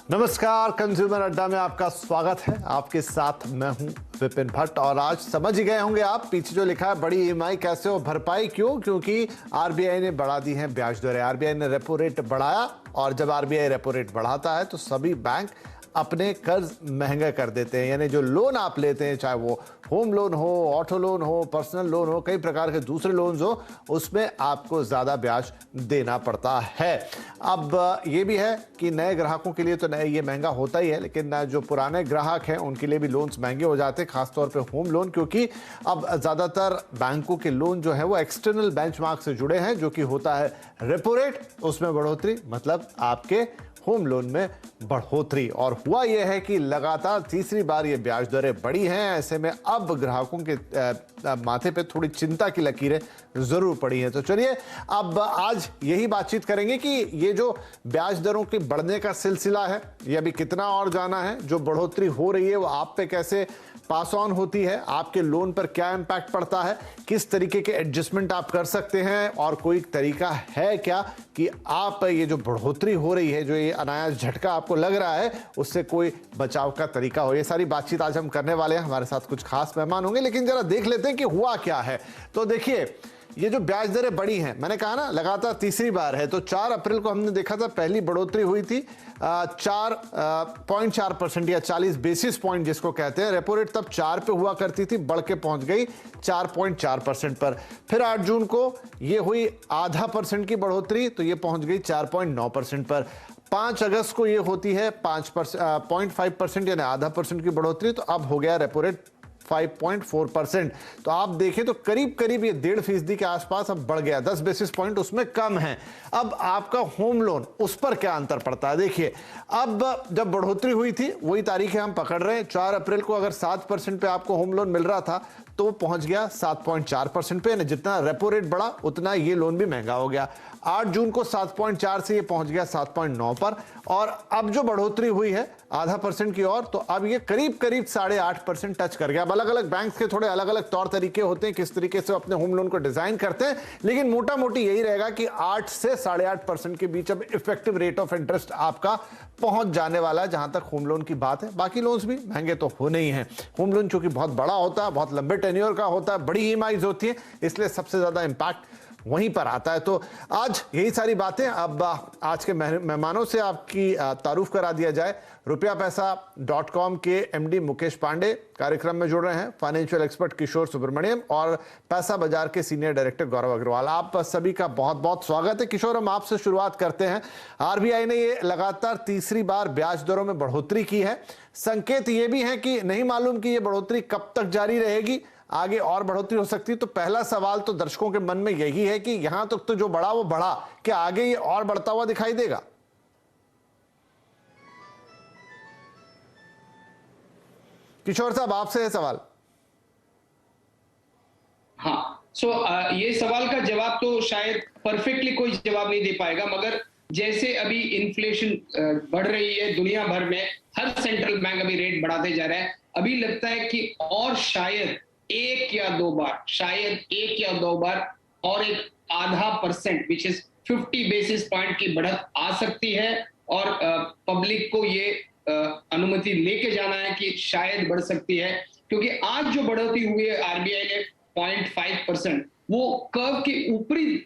नमस्कार, कंज्यूमर अड्डा में आपका स्वागत है। आपके साथ मैं हूं विपिन भट्ट। और आज समझ ही गए होंगे आप, पीछे जो लिखा है बड़ी ईएमआई कैसे हो भरपाई, क्यों? क्योंकि आरबीआई ने बढ़ा दी है ब्याज दरें। आरबीआई ने रेपो रेट बढ़ाया, और जब आरबीआई रेपो रेट बढ़ाता है तो सभी बैंक अपने कर्ज महंगे कर देते हैं। यानी जो लोन आप लेते हैं, चाहे वो होम लोन हो, ऑटो लोन हो, पर्सनल लोन हो, कई प्रकार के दूसरे लोन्स हो, उसमें आपको ज्यादा ब्याज देना पड़ता है। अब ये भी है कि नए ग्राहकों के लिए तो नए ये महंगा होता ही है, लेकिन जो पुराने ग्राहक हैं उनके लिए भी लोन्स महंगे हो जाते हैं, खासतौर पे होम लोन, क्योंकि अब ज्यादातर बैंकों के लोन जो है वो एक्सटर्नल बेंचमार्क से जुड़े हैं, जो कि होता है रेपो रेट, उसमें बढ़ोतरी मतलब आपके होम लोन में बढ़ोतरी। और हुआ यह है कि लगातार तीसरी बार ये ब्याज दरें बढ़ी हैं। ऐसे में अब ग्राहकों के माथे पे थोड़ी चिंता की लकीरें जरूर पड़ी हैं। तो चलिए अब आज यही बातचीत करेंगे कि ये जो ब्याज दरों के बढ़ने का सिलसिला है, ये अभी कितना और जाना है, जो बढ़ोतरी हो रही है वो आप पे कैसे पास ऑन होती है, आपके लोन पर क्या इंपैक्ट पड़ता है, किस तरीके के एडजस्टमेंट आप कर सकते हैं, और कोई तरीका है क्या कि आप ये जो बढ़ोतरी हो रही है, जो ये अनायास झटका आपको लग रहा है, उससे कोई बचाव का तरीका हो। ये सारी बातचीत आज हम करने वाले हैं। हमारे साथ कुछ खास मेहमान होंगे, लेकिन जरा देख लेते हैं कि हुआ क्या है। तो देखिए, ये जो ब्याज दरें बढ़ी हैं, मैंने कहा ना लगातार तीसरी बार है। तो 4 अप्रैल को हमने देखा था पहली बढ़ोतरी हुई थी 4.4% या 40 बेसिस पॉइंट जिसको कहते हैं। रेपो रेट तब 4 पे हुआ करती थी, बढ़ के पहुंच गई 4.4% पर। फिर 8 जून को ये हुई आधा परसेंट की बढ़ोतरी, तो ये पहुंच गई 4.9% पर। 5 अगस्त को ये होती है 5.5% यानी आधा परसेंट की बढ़ोतरी, तो अब हो गया रेपो रेट 5.4%। तो आप देखें तो करीब करीब ये 1.5% के आसपास अब बढ़ गया, 10 बेसिस पॉइंट उसमें कम है। अब आपका होम लोन, उस पर क्या अंतर पड़ता है? देखिए, अब जब बढ़ोतरी हुई थी, वही तारीखें हम पकड़ रहे हैं। 4 अप्रैल को अगर 7% पे आपको होम लोन मिल रहा था, तो पहुंच गया 7.4% पे। जितना रेपो रेट बढ़ा उतना ये लोन भी महंगा हो गया। 8 जून को 7.4 से ये पहुंच गया 7.9 पर। और अब जो बढ़ोतरी हुई है आधा परसेंट की ओर, तो अब ये करीब करीब 8.5% टच कर गया। अब अलग अलग बैंक्स के थोड़े अलग अलग तौर तरीके होते हैं किस तरीके से अपने होम लोन को डिजाइन करते हैं, लेकिन मोटा मोटी यही रहेगा कि 8 से 8.5% के बीच अब इफेक्टिव रेट ऑफ इंटरेस्ट आपका पहुंच जाने वाला है, जहां तक होम लोन की बात है। बाकी लोन्स भी महंगे तो होने ही हैं। होम लोन चूंकि बहुत बड़ा होता है, बहुत लंबे टेन्योर का होता है, बड़ी ईएमआईज होती है, इसलिए सबसे ज्यादा इंपैक्ट वहीं पर आता है। तो आज यही सारी बातें, अब आज के मेहमानों से आपकी तारुफ करा दिया जाए। रुपयापैसा.com के एमडी मुकेश पांडे कार्यक्रम में जुड़ रहे हैं, फाइनेंशियल एक्सपर्ट किशोर सुब्रमण्यम और पैसा बाजार के सीनियर डायरेक्टर गौरव अग्रवाल। आप सभी का बहुत बहुत स्वागत है। किशोर, हम आपसे शुरुआत करते हैं। आरबीआई ने ये लगातार तीसरी बार ब्याज दरों में बढ़ोतरी की है। संकेत ये भी है कि नहीं मालूम कि ये बढ़ोतरी कब तक जारी रहेगी, आगे और बढ़ोतरी हो सकती है। तो पहला सवाल तो दर्शकों के मन में यही है कि यहां तक तो जो बढ़ा वो बढ़ा, क्या आगे ये और बढ़ता हुआ दिखाई देगा? किशोर साहब, आपसे है सवाल। हाँ, ये सवाल का जवाब तो शायद परफेक्टली कोई जवाब नहीं दे पाएगा, मगर जैसे अभी इन्फ्लेशन बढ़ रही है दुनिया भर में, हर सेंट्रल बैंक अभी रेट बढ़ाते जा रहा है। अभी लगता है कि और शायद एक या दो बार और एक आधा percent which is 50 basis point की बढ़त आ सकती है। और पब्लिक को ये अनुमति लेके जाना है कि शायद बढ़ सकती है, क्योंकि आज जो बढ़ोतरी हुई है आरबीआई ने 0.5%, वो कर्व के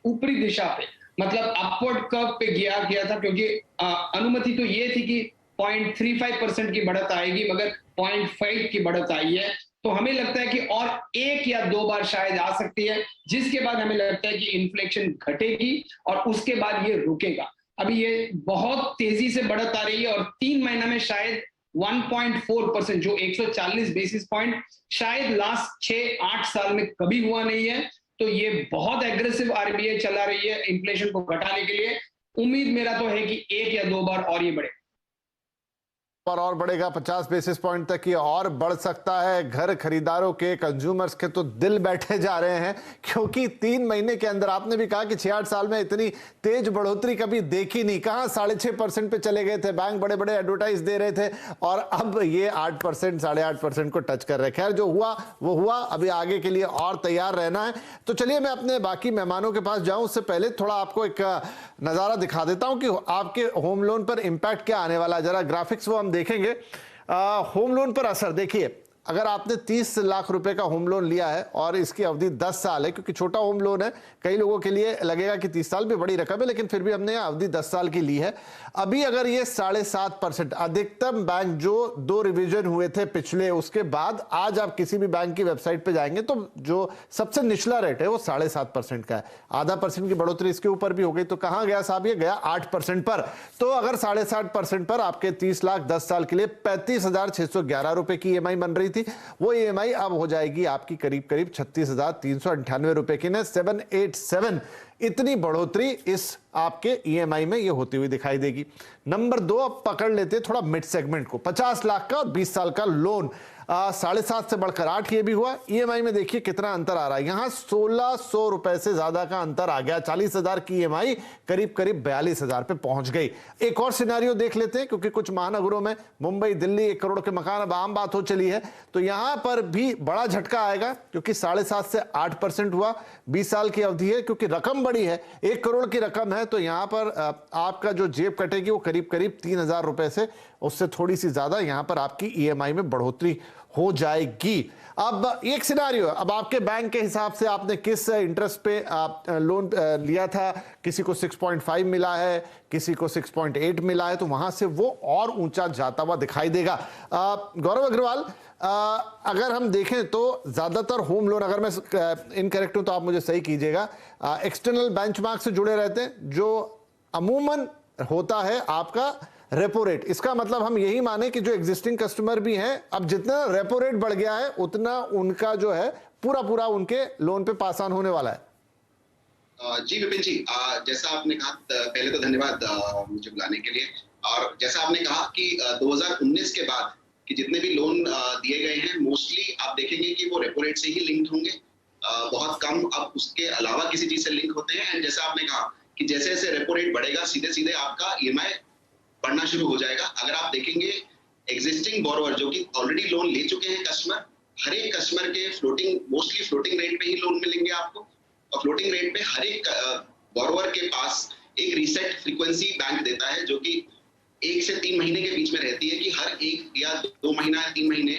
ऊपरी दिशा पे, मतलब अपवर्ड कर्व पे गया था, क्योंकि अनुमति तो ये थी कि 0.35% की बढ़त आएगी, मगर 0.5 की बढ़त आई है। तो हमें लगता है कि और एक या दो बार शायद आ सकती है, जिसके बाद हमें लगता है कि इन्फ्लेशन घटेगी और उसके बाद ये रुकेगा। अभी ये बहुत तेजी से बढ़त आ रही है और 3 महीना में शायद 1.4%, जो 140 बेसिस पॉइंट शायद लास्ट 6-8 साल में कभी हुआ नहीं है। तो ये बहुत एग्रेसिव आरबीआई चला रही है इन्फ्लेशन को घटाने के लिए। उम्मीद मेरा तो है कि एक या दो बार और ये बढ़े। और बढ़ेगा 50 बेसिस पॉइंट तक, ये और बढ़ सकता है। घर खरीदारों के, कंज्यूमर्स के तो दिल बैठे जा रहे हैं, क्योंकि 3 महीने के अंदर आपने भी कहा कि 66 साल में इतनी तेज बढ़ोतरी कभी देखी नहीं। कहां 6.5% पे चले गए थे, बैंक बड़े बड़े एडवर्टाइज दे रहे थे, और अब ये 8%, 8.5% को टच कर रहे। खैर, जो हुआ वो हुआ, अभी आगे के लिए और तैयार रहना है। तो चलिए मैं अपने बाकी मेहमानों के पास जाऊं, उससे पहले थोड़ा आपको एक नजारा दिखा देता हूं कि आपके होम लोन पर इंपैक्ट क्या आने वाला है। जरा ग्राफिक्स वो हम देखेंगे। होम लोन पर असर देखिए, अगर आपने 30 लाख रुपए का होम लोन लिया है और इसकी अवधि 10 साल है, क्योंकि छोटा होम लोन है, कई लोगों के लिए लगेगा कि 30 साल भी बड़ी रकम है, लेकिन फिर भी हमने अवधि 10 साल की ली है। अभी अगर ये 7.5%, अधिकतम बैंक जो 2 रिवीजन हुए थे पिछले, उसके बाद आज आप किसी भी बैंक की वेबसाइट पे जाएंगे तो जो सबसे निचला रेट है वो 7.5% का है। आधा परसेंट की बढ़ोतरी इसके ऊपर भी हो गई, तो कहां गया साहब, ये गया 8% पर। तो अगर 7.5% पर आपके 30 लाख 10 साल के लिए 35,611 रुपए की ईएमआई बन रही थी, वो ईएमआई अब हो जाएगी आपकी करीब करीब 36,398 रुपए की ने 787। इतनी बढ़ोतरी इस आपके ईएमआई में ये होती हुई दिखाई देगी। नंबर 2, अब पकड़ लेते हैं थोड़ा मिड सेगमेंट को। 50 लाख का और 20 साल का लोन, 7.5 से बढ़कर 8 ये भी हुआ। ईएमआई में देखिए कितना अंतर आ रहा है, यहां 1600 रुपए से ज्यादा का अंतर आ गया। 40,000 की ईएमआई करीब करीब 42,000 पे पहुंच गई। एक और सिनेरियो देख लेते हैं, क्योंकि कुछ महानगरों में, मुंबई, दिल्ली, 1 करोड़ के मकान अब आम बात हो चली है, तो यहां पर भी बड़ा झटका आएगा, क्योंकि 7.5 से 8% हुआ। 20 साल की अवधि है, क्योंकि रकम बड़ी है, 1 करोड़ की रकम है, तो यहां पर आपका जो जेब कटेगी वो करीब करीब 3,000 रुपए से, उससे थोड़ी सी ज्यादा यहां पर आपकी ईएमआई में बढ़ोतरी हो जाएगी। अब एक सिनारियो, अब आपके बैंक के हिसाब से आपने किस इंटरेस्ट पे लोन लिया था, किसी को 6.5 मिला है, किसी को 6.8 मिला है, तो वहां से वो और ऊंचा जाता हुआ दिखाई देगा। गौरव अग्रवाल, अगर हम देखें तो ज्यादातर होम लोन, अगर मैं इनकरेक्ट हूं तो आप मुझे सही कीजिएगा, एक्सटर्नल बेंचमार्क से जुड़े रहते हैं, जो अमूमन होता है आपका रेपो रेट। इसका मतलब हम यही माने कि जो एग्जिस्टिंग कस्टमर भी हैं, अब जितना रेपो रेट बढ़ गया है उतना उनका जो है पूरा उनके लोन पे पास ऑन होने वाला है। जी विपिन जी, जैसा आपने कहा, पहले तो धन्यवाद मुझे बुलाने के लिए। और जैसा आपने कहा कि 2019 के बाद कि जितने भी लोन दिए गए हैं, मोस्टली आप देखेंगे कि वो रेपो रेट से ही लिंक्ड होंगे। बहुत कम अब उसके अलावा किसी चीज से लिंक होते हैं। एंड जैसा आपने कहा कि जैसे जैसे रेपो रेट बढ़ेगा, सीधे सीधे आपका ईएमआई बढ़ना शुरू हो जाएगा। अगर आप देखेंगे एग्जिस्टिंग बोरोवर जो कि ऑलरेडी लोन ले चुके हैं कस्टमर, हर एक कस्टमर के मोस्टली फ्लोटिंग रेट पे ही लोन मिलेंगे आपको। और फ्लोटिंग रेट पे हर एक बोरोवर के पास एक रीसेट फ्रीक्वेंसी बैंक देता है, जो कि 1 से 3 महीने के बीच में रहती है, कि हर 1 या 2 महीना या 3 महीने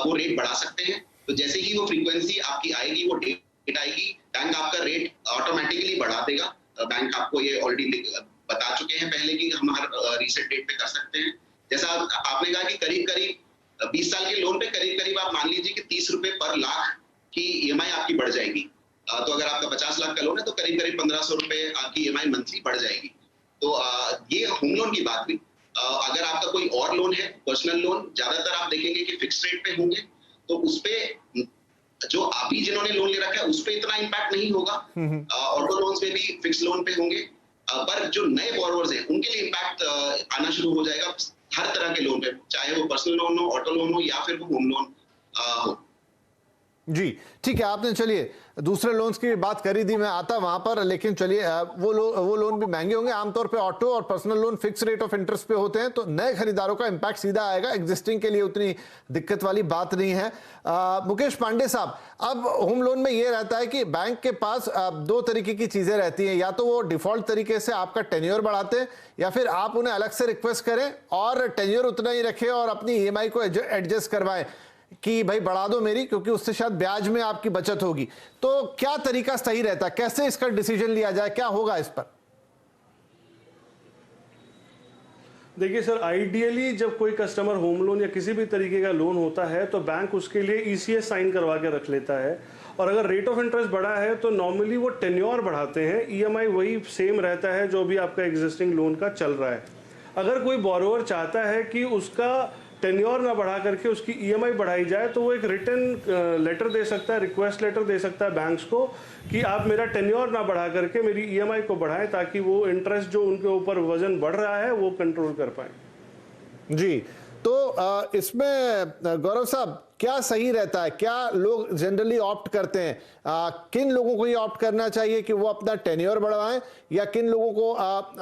वो रेट बढ़ा सकते हैं। तो जैसे ही वो फ्रीक्वेंसी आपकी आएगी, वो डेट आएगी, बैंक आपका रेट ऑटोमेटिकली बढ़ा देगा। बैंक आपको ये ऑलरेडी बता चुके हैं पहले कि हम हर रीसेट डेट पे कर सकते हैं। जैसा आपने कहा कि करीब करीब 20 साल के लोन पे करीब करीब आप मान लीजिए कि 30 रुपए पर लाख की ईएमआई आपकी बढ़ जाएगी। तो अगर आपका 50 लाख का लोन है तो करीब करीब 1500 रुपए आपकी ईएमआई मंथली बढ़ जाएगी। तो ये होम लोन की बात हुई। अगर आपका कोई और लोन है, पर्सनल लोन, ज्यादातर आप देखेंगे कि फिक्स रेट पे होंगे, तो उसपे जो अभी जिन्होंने लोन ले रखा है उस पे इतना इम्पैक्ट नहीं होगा। ऑटो लोन्स में भी फिक्स लोन पे होंगे, पर जो नए बोरोवर्स हैं उनके लिए इम्पैक्ट आना शुरू हो जाएगा हर तरह के लोन पे, चाहे वो पर्सनल लोन हो, ऑटो लोन हो, या फिर वो होम लोन हो। जी ठीक है, आपने चलिए दूसरे लोन्स की बात करी थी, मैं आता वहां पर, लेकिन चलिए वो लोन भी महंगे होंगे। आमतौर पे ऑटो और personal loan fix rate of interest पे होते हैं, तो नए खरीदारों का इंपैक्ट सीधा आएगा, एग्जिस्टिंग के लिए उतनी दिक्कत वाली बात नहीं है। मुकेश पांडे साहब, अब होम लोन में ये रहता है कि बैंक के पास 2 तरीके की चीजें रहती हैं, या तो वो डिफॉल्ट तरीके से आपका टेन्योर बढ़ाते हैं, या फिर आप उन्हें अलग से रिक्वेस्ट करें और टेन्योर उतना ही रखें और अपनी ईएमआई को एडजस्ट करवाएं कि भाई बढ़ा दो मेरी, क्योंकि उससे शायद ब्याज में आपकी बचत होगी। तो क्या तरीका सही रहता है, कैसे इसका डिसीजन लिया जाए, क्या होगा इस पर? देखिए सर, आइडियली जब कोई कस्टमर होम लोन या किसी भी तरीके का लोन होता है तो बैंक उसके लिए ईसीएस साइन करवा के रख लेता है, और अगर रेट ऑफ इंटरेस्ट बढ़ा है तो नॉर्मली वो टेन्योर बढ़ाते हैं, ईएमआई वही सेम रहता है जो भी आपका एग्जिस्टिंग लोन का चल रहा है। अगर कोई बोरोवर चाहता है कि उसका टेन्योर ना बढ़ा करके उसकी ईएमआई बढ़ाई जाए, तो वो एक रिटर्न लेटर दे सकता है, रिक्वेस्ट लेटर दे सकता है बैंक्स को कि आप मेरा टेन्योर ना बढ़ा करके मेरी ईएमआई को बढ़ाएं, ताकि वो इंटरेस्ट जो उनके ऊपर वजन बढ़ रहा है वो कंट्रोल कर पाए। जी तो इसमें गौरव साहब क्या सही रहता है, क्या लोग जनरली ऑप्ट करते हैं, किन लोगों को ये ऑप्ट करना चाहिए कि वो अपना टेन्योर बढ़वाएं, या किन लोगों को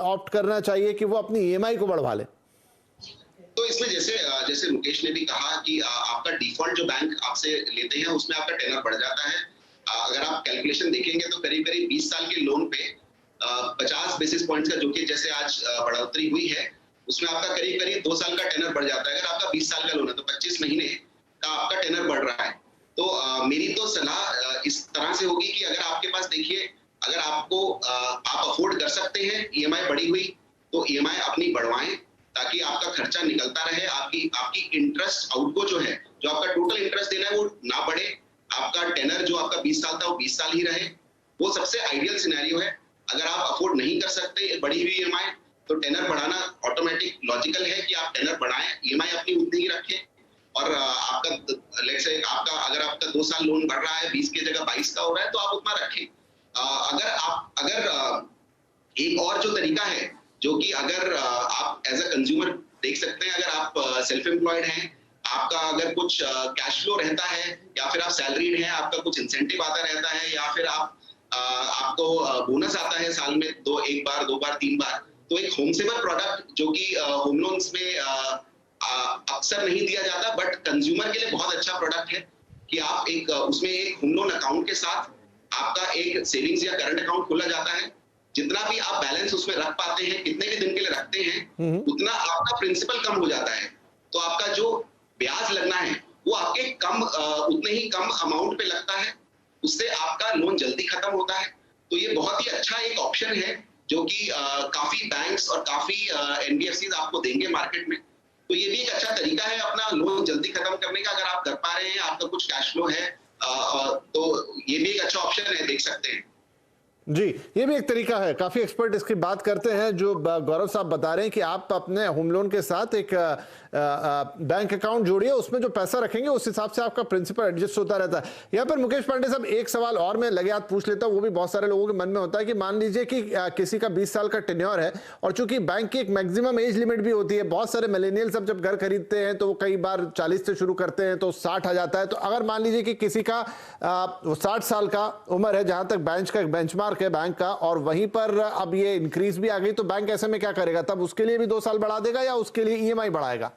ऑप्ट करना चाहिए कि वो अपनी ईएमआई को बढ़वा लें? तो इसमें जैसे मुकेश ने भी कहा कि आपका डिफॉल्ट जो बैंक आपसे लेते हैं उसमें आपका टेनर बढ़ जाता है। अगर आप कैलकुलेशन देखेंगे तो करीब करीब 20 साल के लोन पे 50 बेसिस पॉइंट्स का जो कि जैसे आज बढ़ोतरी हुई है उसमें आपका करीब करीब 2 साल का टेनर बढ़ जाता है। अगर आपका 20 साल का लोन है तो 25 महीने का आपका टेनर बढ़ रहा है। तो मेरी तो सलाह इस तरह से होगी कि अगर आपके पास देखिए, अगर आपको आप अफोर्ड कर सकते हैं ईएमआई बढ़ी हुई तो ईएमआई अपनी बढ़वाएं ताकि आपका खर्चा निकलता रहे, आपकी इंटरेस्ट आउटगो जो है, जो आपका टोटल इंटरेस्ट देना है वो ना बढ़े, आपका टेनर जो आपका 20 साल था वो 20 साल ही रहे। वो सबसे आइडियल सिनेरियो है। अगर आप अफोर्ड नहीं कर सकते बढ़ी हुई ईएमआई तो टेनर बढ़ाना ऑटोमेटिक लॉजिकल है कि आप टेनर बढ़ाएं, ईएमआई अपनी उतनी ही रखें। और आपका लेट्स से अगर आपका 2 साल लोन बढ़ रहा है 20 की जगह 22 का हो रहा है तो आप उतना रखें। अगर एक और जो तरीका है जो कि अगर आप एज अ कंज्यूमर देख सकते हैं, अगर आप सेल्फ एम्प्लॉयड हैं, आपका अगर कुछ कैश फ्लो रहता है या फिर आप सैलरीड हैं, आपका कुछ इंसेंटिव आता रहता है या फिर आपको बोनस आता है साल में एक बार 2 बार 3 बार, तो एक होम सेवर प्रोडक्ट जो कि होम लोन्स में अक्सर नहीं दिया जाता बट कंज्यूमर के लिए बहुत अच्छा प्रोडक्ट है कि आप उसमें एक होम लोन अकाउंट के साथ आपका एक सेविंग्स या करंट अकाउंट खोला जाता है। जितना भी आप बैलेंस उसमें रख पाते हैं, कितने भी दिन के लिए रखते हैं, उतना आपका प्रिंसिपल कम हो जाता है। तो आपका जो ब्याज लगना है वो आपके उतने ही कम अमाउंट पे लगता है, उससे आपका लोन जल्दी खत्म होता है। तो ये बहुत ही अच्छा एक ऑप्शन है जो कि काफी बैंक्स और काफी एनबीएफसीज आपको देंगे मार्केट में। तो ये भी एक अच्छा तरीका है अपना लोन जल्दी खत्म करने का। अगर आप कर पा रहे हैं, आपका कुछ कैश फ्लो है, तो ये भी एक अच्छा ऑप्शन है, देख सकते हैं। जी, ये भी एक तरीका है। काफी एक्सपर्ट इसकी बात करते हैं। जो गौरव साहब बता रहे हैं कि आप अपने होम लोन के साथ एक बैंक अकाउंट जोड़िए, उसमें जो पैसा रखेंगे उस हिसाब से आपका प्रिंसिपल एडजस्ट होता रहता है। यहाँ पर मुकेश पांडे साहब एक सवाल और मैं लगे हाथ पूछ लेता हूँ, वो भी बहुत सारे लोगों के मन में होता है कि मान लीजिए कि किसी का 20 साल का टेन्योर है और चूंकि बैंक की एक मैक्सिमम एज लिमिट भी होती है, बहुत सारे मिलेनियल्स अब जब घर खरीदते हैं तो वो कई बार 40 से शुरू करते हैं तो 60 आ जाता है। तो अगर मान लीजिए कि किसी का 60 साल का उम्र है, जहां तक बैंक का एक बेंचमार्क है बैंक का, और वहीं पर अब ये इंक्रीज भी आ गई, तो बैंक ऐसे में क्या करेगा? तब उसके लिए भी 2 साल बढ़ा देगा या उसके लिए ईएमआई बढ़ाएगा?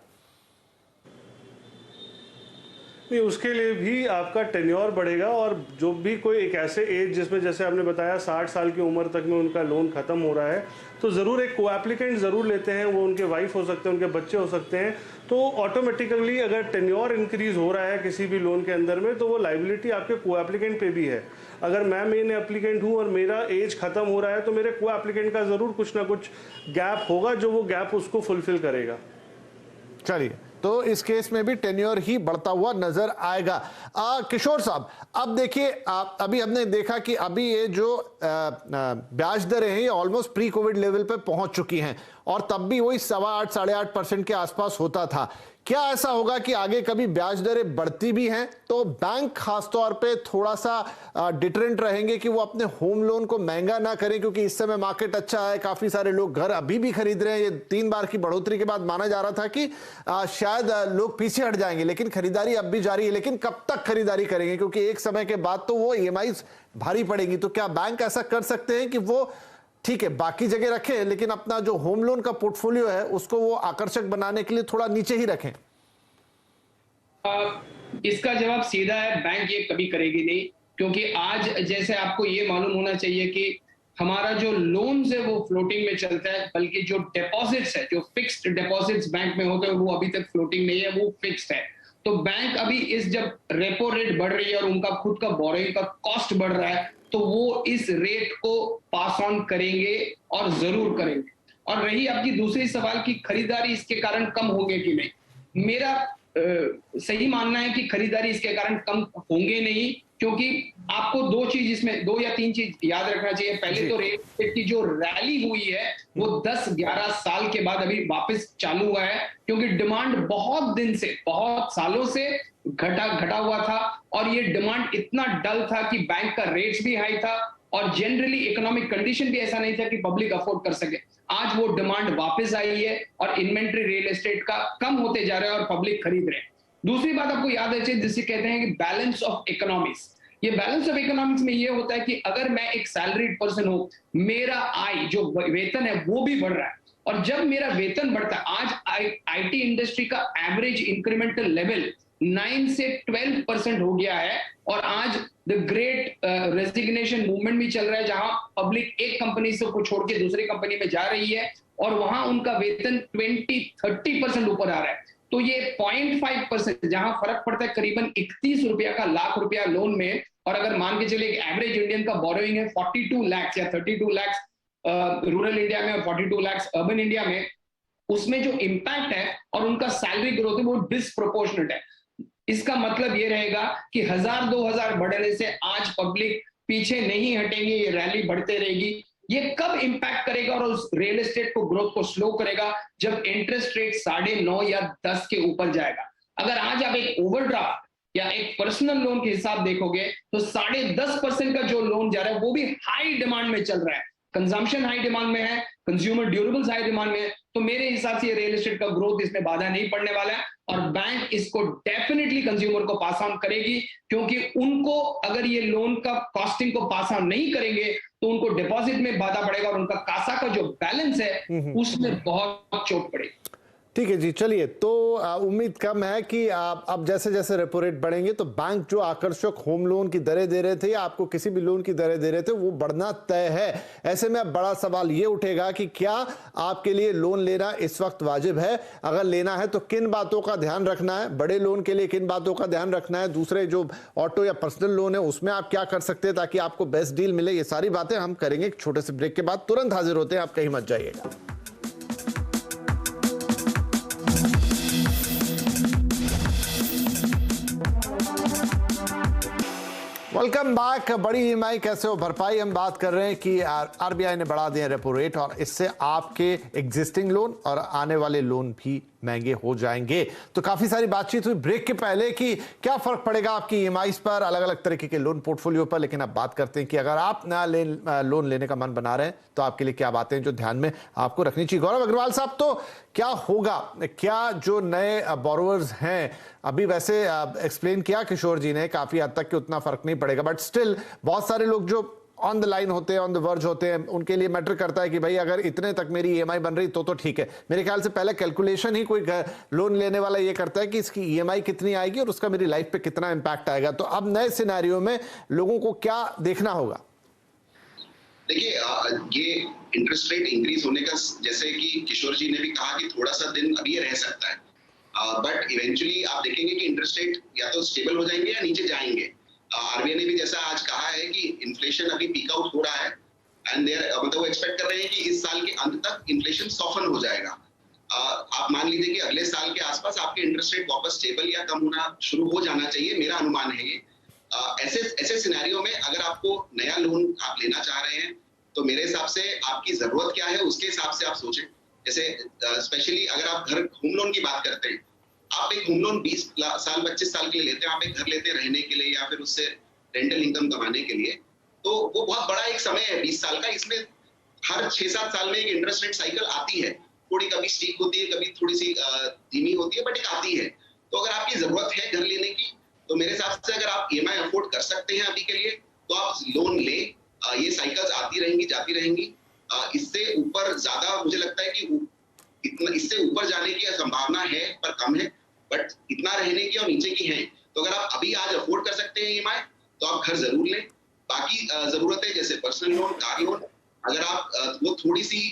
नहीं, उसके लिए भी आपका टेन्योर बढ़ेगा। और जो भी कोई एक ऐसे एज जिसमें जैसे आपने बताया 60 साल की उम्र तक में उनका लोन खत्म हो रहा है, तो ज़रूर एक को एप्लीकेंट ज़रूर लेते हैं। वो उनके वाइफ हो सकते हैं, उनके बच्चे हो सकते हैं। तो ऑटोमेटिकली अगर टेन्योर इंक्रीज हो रहा है किसी भी लोन के अंदर में, तो वो लाइबिलिटी आपके को एप्लीकेंट पे भी है। अगर मैं मेन एप्लीकेंट हूँ और मेरा एज खत्म हो रहा है तो मेरे को एप्लीकेंट का ज़रूर कुछ ना कुछ गैप होगा जो वो गैप उसको फुलफिल करेगा। चलिए, तो इस केस में भी टेन्योर ही बढ़ता हुआ नजर आएगा। किशोर साहब, अब देखिए, अभी हमने देखा कि अभी ये जो ब्याज दरें हैं ये ऑलमोस्ट प्री कोविड लेवल पे पहुंच चुकी हैं, और तब भी वही 8.25 साढ़े 8% के आसपास होता था। क्या ऐसा होगा कि आगे कभी ब्याज दरें बढ़ती भी हैं तो बैंक खासतौर पे थोड़ा सा डिटरेंट रहेंगे कि वो अपने होम लोन को महंगा ना करें, क्योंकि इस समय मार्केट अच्छा है, काफी सारे लोग घर अभी भी खरीद रहे हैं। ये 3 बार की बढ़ोतरी के बाद माना जा रहा था कि शायद लोग पीछे हट जाएंगे, लेकिन खरीदारी अब भी जारी है। लेकिन कब तक खरीदारी करेंगे, क्योंकि एक समय के बाद तो वो ईएमआई भारी पड़ेगी। तो क्या बैंक ऐसा कर सकते हैं कि वो ठीक है बाकी जगह रखें लेकिन अपना जो होम लोन का पोर्टफोलियो है उसको वो आकर्षक बनाने के लिए थोड़ा नीचे ही रखें? इसका जवाब सीधा है, बैंक ये कभी करेगी नहीं। क्योंकि आज जैसे आपको ये मालूम होना चाहिए कि हमारा जो लोन्स है वो फ्लोटिंग में चलता है, बल्कि जो डिपॉजिट्स है, जो फिक्स्ड डिपॉजिट्स बैंक में होते हैं वो अभी तक फ्लोटिंग नहीं है, वो फिक्स्ड है। तो बैंक अभी जब रेपो रेट बढ़ रही है और उनका खुद का बोरोइंग का कॉस्ट बढ़ रहा है, तो वो इस रेट को पास ऑन करेंगे और जरूर करेंगे। और रही आपकी दूसरी सवाल की खरीदारी इसके कारण कम होंगे कि नहीं, मेरा सही मानना है कि खरीदारी इसके कारण कम होंगे नहीं। क्योंकि आपको 2 या 3 चीज याद रखना चाहिए। पहले तो रेट की जो रैली हुई है वो 10-11 साल के बाद अभी वापस चालू हुआ है, क्योंकि डिमांड बहुत दिन से, बहुत सालों से घटा हुआ था। और ये डिमांड इतना डल था कि बैंक का रेट्स भी हाई था और जनरली इकोनॉमिक कंडीशन भी ऐसा नहीं था कि पब्लिक अफोर्ड कर सके। आज वो डिमांड वापस आई है और इन्वेंट्री रियल एस्टेट का कम होते जा रहा है और पब्लिक खरीद रहे हैं। दूसरी बात आपको याद है जिसे कहते हैं कि बैलेंस ऑफ इकोनॉमिक्स। ये बैलेंस ऑफ इकोनॉमिक्स में ये होता है कि अगर मैं एक सैलरीड पर्सन हूं, मेरा आय जो वेतन है वो भी बढ़ रहा है, और जब मेरा वेतन बढ़ता है, आज आईटी इंडस्ट्री का एवरेज इंक्रीमेंटल लेवल 9 से 12% हो गया है, और आज द ग्रेट रेजिग्नेशन मूवमेंट भी चल रहा है जहां पब्लिक एक कंपनी से को छोड़ के दूसरी कंपनी में जा रही है और वहां उनका वेतन 20-30% ऊपर आ रहा है। तो ये 0.5% जहां फर्क पड़ता है करीबन 31 रुपया का लाख रुपया लोन में, और अगर मान के चले एक एवरेज इंडियन का बोरोइंग है 42 लाख या 32 लाख रूरल इंडिया में और 42 लाख अर्बन इंडिया में, उसमें जो इम्पैक्ट है और उनका सैलरी ग्रोथ है वो डिस्प्रोपोर्शनेट है। इसका मतलब ये रहेगा कि 1000-2000 बढ़ने से आज पब्लिक पीछे नहीं हटेंगे, ये रैली बढ़ते रहेगी। ये कब इंपैक्ट करेगा और उस रियल एस्टेट को ग्रोथ को स्लो करेगा? जब इंटरेस्ट रेट 9.5 या 10 के ऊपर जाएगा। अगर आज आप एक ओवरड्राफ्ट या एक पर्सनल लोन के हिसाब देखोगे तो 10.5% का जो लोन जा रहा है वो भी हाई डिमांड में चल रहा है। कंजम्पशन हाई डिमांड में है, कंज्यूमर ड्यूरेबल्स हाई डिमांड में है, तो मेरे हिसाब से रियल एस्टेट का ग्रोथ इसमें बाधा नहीं पड़ने वाला है, और बैंक इसको डेफिनेटली कंज्यूमर को पास ऑन करेगी, क्योंकि उनको अगर ये लोन का कॉस्टिंग को पास ऑन नहीं करेंगे तो उनको डिपॉजिट में बाधा पड़ेगा और उनका कासा का जो बैलेंस है उसमें बहुत चोट पड़ेगी। ठीक है जी, चलिए, तो उम्मीद कम है कि अब जैसे जैसे रेपो रेट बढ़ेंगे तो बैंक जो आकर्षक होम लोन की दरें दे रहे थे या आपको किसी भी लोन की दरें दे रहे थे वो बढ़ना तय है। ऐसे में अब बड़ा सवाल ये उठेगा कि क्या आपके लिए लोन लेना इस वक्त वाजिब है? अगर लेना है तो किन बातों का ध्यान रखना है? बड़े लोन के लिए किन बातों का ध्यान रखना है? दूसरे जो ऑटो या पर्सनल लोन है उसमें आप क्या कर सकते हैं ताकि आपको बेस्ट डील मिले? ये सारी बातें हम करेंगे एक छोटे से ब्रेक के बाद। तुरंत हाजिर होते हैं, आप कहीं मत जाइएगा। Welcome back. बड़ी ईएमआई कैसे हो भरपाई, हम बात कर रहे हैं कि आरबीआई ने बढ़ा दिया रेपो रेट और इससे आपके एग्जिस्टिंग लोन और आने वाले लोन भी महंगे हो जाएंगे। तो काफी सारी बातचीत हुई ब्रेक के पहले कि क्या फर्क पड़ेगा आपकी ईएमआईज पर, अलग अलग तरीके के लोन पोर्टफोलियो पर। लेकिन अब बात करते हैं कि अगर आप नया लोन लेने का मन बना रहे हैं तो आपके लिए क्या बातें हैं जो ध्यान में आपको रखनी चाहिए। गौरव अग्रवाल साहब, तो क्या होगा, क्या जो नए बोरोवर्स हैं, अभी वैसे एक्सप्लेन किया किशोर जी ने काफी हद तक कि उतना फर्क नहीं पड़ेगा, बट स्टिल बहुत सारे लोग जो ऑन द लाइन होते हैं, ऑन द वर्ज होते हैं, उनके लिए मैटर करता है कि भाई अगर इतने तक मेरी ईएमआई बन रही तो ठीक है। मेरे ख्याल से पहले कैलकुलेशन ही कोई लोन लेने वाला ये करता है कि इसकी ईएमआई कितनी आएगी और उसका मेरी लाइफ पे कितना इंपैक्ट आएगा। तो अब नए सिनेरियो में लोगों को क्या देखना होगा? देखिए, ये इंटरेस्ट रेट इंक्रीज होने का, जैसे कि किशोर जी ने भी कहा कि थोड़ा सा दिन अभी ये रह सकता है, बट इवेंचुअली आप देखेंगे कि इंटरेस्ट रेट या तो स्टेबल हो जाएंगे या नीचे जाएंगे। आरबीआई ने भी जैसा आज कहा है कि इन्फ्लेशन अभी पीक आउट हो रहा है एंड मतलब वो एक्सपेक्ट कर रहे हैं कि इस साल के अंत तक इन्फ्लेशन सॉफन हो जाएगा। आप मान लीजिए कि अगले साल के आसपास आपके इंटरेस्ट रेट वापस स्टेबल या कम होना शुरू हो जाना चाहिए, मेरा अनुमान है ये। ऐसे सिनेरियो में अगर आपको नया लोन आप लेना चाह रहे हैं तो मेरे हिसाब से आपकी जरूरत क्या है उसके हिसाब से आप सोचें। जैसे स्पेशली अगर आप घर होम लोन की बात करते हैं, आप एक होम लोन 20 साल 25 साल के लिए लेते हैं, आप एक घर लेते हैं रहने के लिए या फिर उससे रेंटल इनकम कमाने के लिए, तो वो बहुत बड़ा एक समय है 20 साल का। इसमें हर 6-7 साल में एक इंटरेस्ट रेट साइकिल आती है, थोड़ी कभी स्टीक होती है, कभी थोड़ी सी धीमी होती है, बट एक आती है। तो अगर आपकी जरूरत है घर लेने की तो मेरे हिसाब से अगर आप ईएमआई अफोर्ड कर सकते हैं अभी के लिए तो आप लोन लें। ये साइकिल्स आती रहेंगी जाती रहेंगी। इससे ऊपर ज्यादा मुझे लगता है कि इतना इससे ऊपर जाने की संभावना है पर कम है, बट इतना रहने की और नीचे की है। तो अगर आप अभी आज अफोर्ड कर सकते हैं ईएमआई तो आप घर जरूर लें। बाकी जरूरतें जैसे पर्सनल लोन, कार लोन, अगर आप वो थोड़ी सी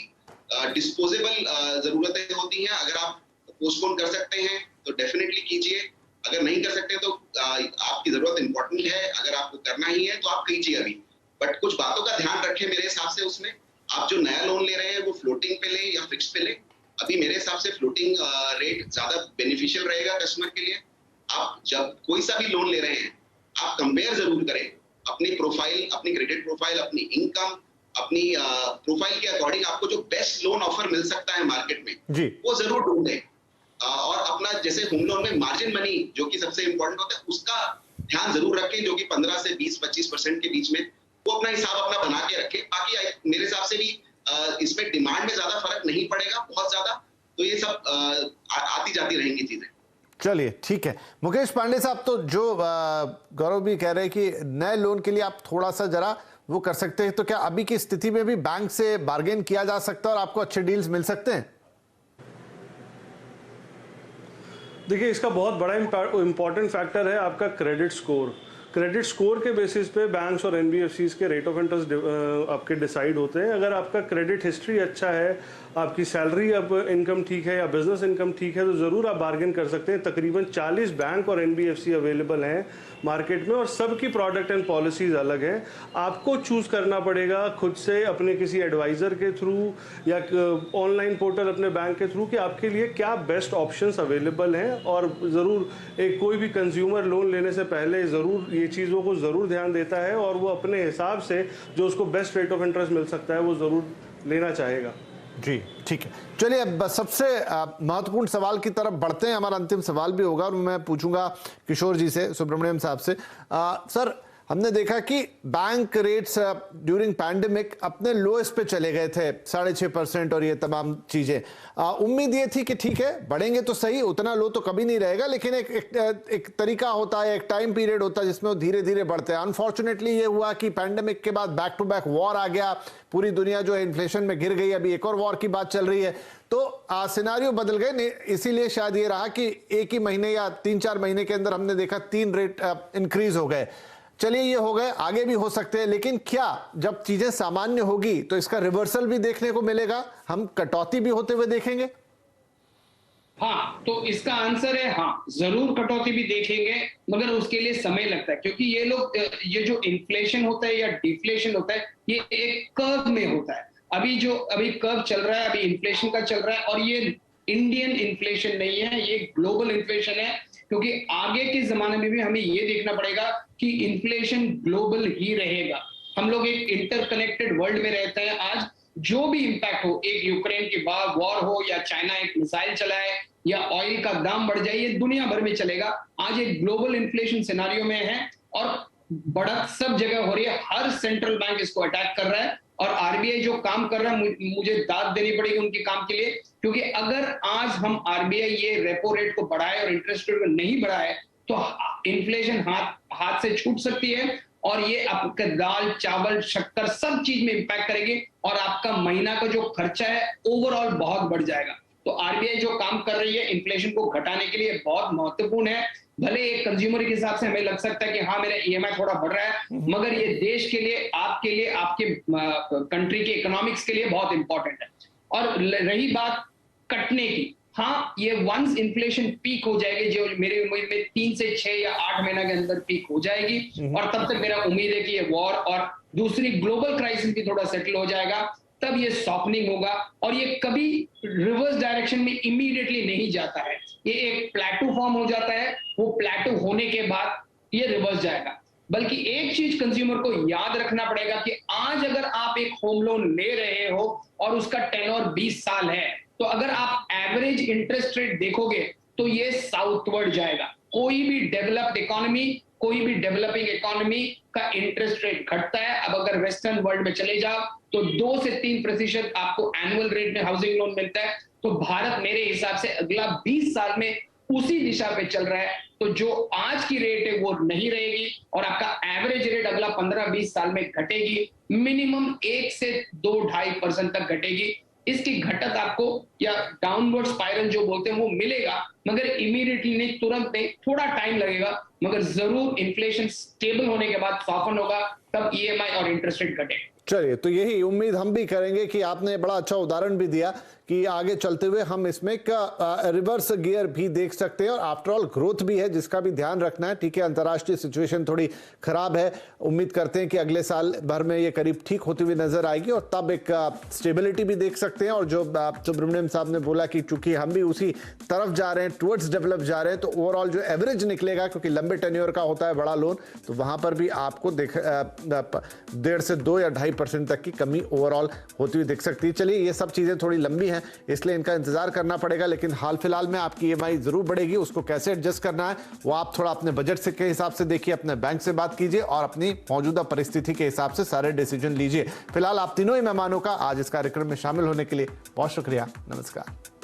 डिस्पोजेबल जरूरतें होती हैं, अगर आप पोस्टपोन कर सकते हैं तो डेफिनेटली कीजिए। अगर नहीं कर सकते तो आपकी जरूरत इंपॉर्टेंट है, अगर आपको करना ही है तो आप कीजिए अभी। बट कुछ बातों का ध्यान रखें मेरे हिसाब से। उसमें आप जो नया लोन ले रहे हैं वो फ्लोटिंग पे ले या फिक्स पे ले। अभी मेरे हिसाब से फ्लोटिंग रेट ज्यादा बेनिफिशियल रहेगा कस्टमर के लिए। आप जब कोई सा भी लोन ले रहे हैं आप कंपेयर जरूर करें अपनी प्रोफाइल, अपनी क्रेडिट प्रोफाइल, अपनी इनकम, अपनी प्रोफाइल के अकॉर्डिंग आपको जो बेस्ट लोन ऑफर मिल सकता है मार्केट में वो जरूर ढूंढें। और अपना जैसे होम लोन में मार्जिन मनी जो कि सबसे इंपॉर्टेंट होता है उसका ध्यान जरूर रखें, जो कि 15 से 20-25% के बीच में वो अपना हिसाब अपना बना के रखे। बाकी मेरे हिसाब से भी इसमें डिमांड में ज्यादा फर्क नहीं पड़ेगा बहुत ज्यादा, तो ये सब आती जाती रहेंगी चीजें। चलिए ठीक है मुकेश पांडे साहब, तो जो गौरव भी कह रहे हैं कि नए लोन के लिए आप थोड़ा सा जरा वो कर सकते हैं, तो क्या अभी की स्थिति में भी बैंक से बार्गेन किया जा सकता है और आपको अच्छे डील्स मिल सकते हैं? देखिए, इसका बहुत बड़ा इंपॉर्टेंट फैक्टर है आपका क्रेडिट स्कोर। क्रेडिट स्कोर के बेसिस पे बैंक्स और एनबीएफसीज के रेट ऑफ इंटरेस्ट आपके डिसाइड होते हैं। अगर आपका क्रेडिट हिस्ट्री अच्छा है, आपकी सैलरी अब इनकम ठीक है या बिजनेस इनकम ठीक है, तो ज़रूर आप बार्गेन कर सकते हैं। तकरीबन 40 बैंक और एनबीएफसी अवेलेबल हैं मार्केट में और सबकी प्रोडक्ट एंड पॉलिसीज़ अलग हैं। आपको चूज़ करना पड़ेगा खुद से अपने किसी एडवाइज़र के थ्रू या ऑनलाइन पोर्टल अपने बैंक के थ्रू कि आपके लिए क्या बेस्ट ऑप्शंस अवेलेबल हैं। और ज़रूर कोई भी कंज्यूमर लोन लेने से पहले ज़रूर ये चीज़ों को ज़रूर ध्यान देता है और वो अपने हिसाब से जो उसको बेस्ट रेट ऑफ इंटरेस्ट मिल सकता है वो ज़रूर लेना चाहेगा। जी ठीक है, चलिए अब सबसे महत्वपूर्ण सवाल की तरफ बढ़ते हैं। हमारा अंतिम सवाल भी होगा और मैं पूछूंगा किशोर जी से, सुब्रमण्यम साहब से। सर, हमने देखा कि बैंक रेट्स ड्यूरिंग पैंडेमिक अपने लोएस्ट पे चले गए थे, 6.5% और ये तमाम चीजें। उम्मीद ये थी कि ठीक है बढ़ेंगे तो सही, उतना लो तो कभी नहीं रहेगा, लेकिन एक तरीका होता है, एक टाइम पीरियड होता है जिसमें वो धीरे धीरे बढ़ते हैं। अनफॉर्चुनेटली ये हुआ कि पैंडेमिक के बाद बैक टू बैक वॉर आ गया, पूरी दुनिया जो है इन्फ्लेशन में गिर गई, अभी एक और वॉर की बात चल रही है, तो सिनेरियो बदल गए। इसीलिए शायद ये रहा कि एक ही महीने या 3-4 महीने के अंदर हमने देखा 3 रेट इंक्रीज हो गए। चलिए ये हो गए, आगे भी हो सकते हैं, लेकिन क्या जब चीजें सामान्य होगी तो इसका रिवर्सल भी देखने को मिलेगा, हम कटौती भी होते हुए देखेंगे? हाँ, तो इसका आंसर है हाँ, जरूर कटौती भी देखेंगे, मगर उसके लिए समय लगता है, क्योंकि ये लोग ये जो इन्फ्लेशन होता है या डिफ्लेशन होता है, ये एक कर्व में होता है। अभी कर्व चल रहा है, अभी इन्फ्लेशन का चल रहा है, और ये इंडियन इन्फ्लेशन नहीं है, ये ग्लोबल इन्फ्लेशन है। क्योंकि आगे के जमाने में भी हमें ये देखना पड़ेगा कि इन्फ्लेशन ग्लोबल ही रहेगा। हम लोग एक इंटरकनेक्टेड वर्ल्ड में रहते हैं। आज जो भी इंपैक्ट हो, एक यूक्रेन की वॉर हो या चाइना एक मिसाइल चलाए या ऑयल का दाम बढ़ जाए, ये दुनिया भर में चलेगा। आज एक ग्लोबल इन्फ्लेशन सिनेरियो में है और बढ़त सब जगह हो रही है। हर सेंट्रल बैंक इसको अटैक कर रहा है और आरबीआई जो काम कर रहा है, मुझे दाद देनी पड़ेगी उनके काम के लिए, क्योंकि अगर आज हम आरबीआई ये रेपो रेट को बढ़ाए और इंटरेस्ट रेट को नहीं बढ़ाए तो इन्फ्लेशन हाथ से छूट सकती है और ये आपका दाल, चावल, शक्कर सब चीज में इंपैक्ट करेगी और आपका महीना का जो खर्चा है ओवरऑल बहुत बढ़ जाएगा। तो आरबीआई जो काम कर रही है इन्फ्लेशन को घटाने के लिए बहुत महत्वपूर्ण है। भले एक कंज्यूमर के हिसाब से हमें लग सकता है कि हाँ मेरा ईएमआई थोड़ा बढ़ रहा है, मगर ये देश के लिए, आपके लिए, आपके कंट्री के इकोनॉमिक्स के लिए बहुत इंपॉर्टेंट है। और रही बात कटने की, हाँ ये वंस इन्फ्लेशन पीक हो जाएगी, जो मेरी उम्मीद में 3 से 6 या 8 महीना के अंदर पीक हो जाएगी, और तब तक मेरा उम्मीद है कि ये वॉर और दूसरी ग्लोबल क्राइसिस भी थोड़ा सेटल हो जाएगा, तब ये सॉफ्टनिंग होगा और ये कभी रिवर्स डायरेक्शन में इमीडिएटली नहीं जाता है। ये एक प्लेटो फॉर्म हो जाता है, वो प्लेटो होने के बाद ये रिवर्स जाएगा। बल्कि एक चीज कंज्यूमर को याद रखना पड़ेगा कि आज अगर आप एक होम लोन ले रहे हो और उसका टेन्योर 20 साल है, तो अगर आप एवरेज इंटरेस्ट रेट देखोगे तो ये साउथवर्ड जाएगा। कोई भी डेवलप्ड इकोनॉमी, कोई भी डेवलपिंग इकोनॉमी का इंटरेस्ट रेट घटता है। अब अगर वेस्टर्न वर्ल्ड में चले जाओ तो 2 से 3% आपको एनुअल रेट में हाउसिंग लोन मिलता है। तो भारत मेरे हिसाब से अगला 20 साल में उसी दिशा पे चल रहा है। तो जो आज की रेट है वो नहीं रहेगी और आपका एवरेज रेट अगला 15-20 साल में घटेगी, मिनिमम 1 से 2-2.5% तक घटेगी। इसकी घटत आपको या डाउनवर्ड स्पाइरल जो बोलते हैं वो मिलेगा, मगर इमीडिएटली नहीं, तुरंत नहीं, थोड़ा टाइम लगेगा, मगर जरूर इन्फ्लेशन स्टेबल होने के बाद सॉफ्टन होगा, तब ईएमआई और इंटरेस्ट रेट घटेगा। चलिए, तो यही उम्मीद हम भी करेंगे कि आपने बड़ा अच्छा उदाहरण भी दिया कि आगे चलते हुए हम इसमें रिवर्स गियर भी देख सकते हैं और आफ्टर ऑल ग्रोथ भी है जिसका भी ध्यान रखना है। ठीक है, अंतर्राष्ट्रीय सिचुएशन थोड़ी खराब है, उम्मीद करते हैं कि अगले साल भर में ये करीब ठीक होती हुई नजर आएगी और तब एक स्टेबिलिटी भी देख सकते हैं। और जो सुब्रमण्यम साहब ने बोला कि चूंकि हम भी उसी तरफ जा रहे हैं, टुवर्ड्स डेवलप जा रहे हैं, तो ओवरऑल जो एवरेज निकलेगा, क्योंकि लंबे टेन्योर का होता है बड़ा लोन, तो वहां पर भी आपको 1.5 से 2 या 2.5 2.5% तक की कमी ओवरऑल होती हुई दिख सकती है। चलिए, ये सब चीज़ें थोड़ी लंबी हैं, इसलिए इनका इंतजार करना पड़ेगा, लेकिन हाल फिलहाल में आपकी EMI जरूर बढ़ेगी। उसको कैसे एडजस्ट करना है वो आप थोड़ा अपने बजट से के हिसाब से देखिए, अपने बैंक से बात कीजिए और अपनी मौजूदा परिस्थिति के हिसाब से सारे डिसीजन लीजिए। फिलहाल आप तीनों ही मेहमानों का आज इस कार्यक्रम में शामिल होने के लिए बहुत शुक्रिया। नमस्कार।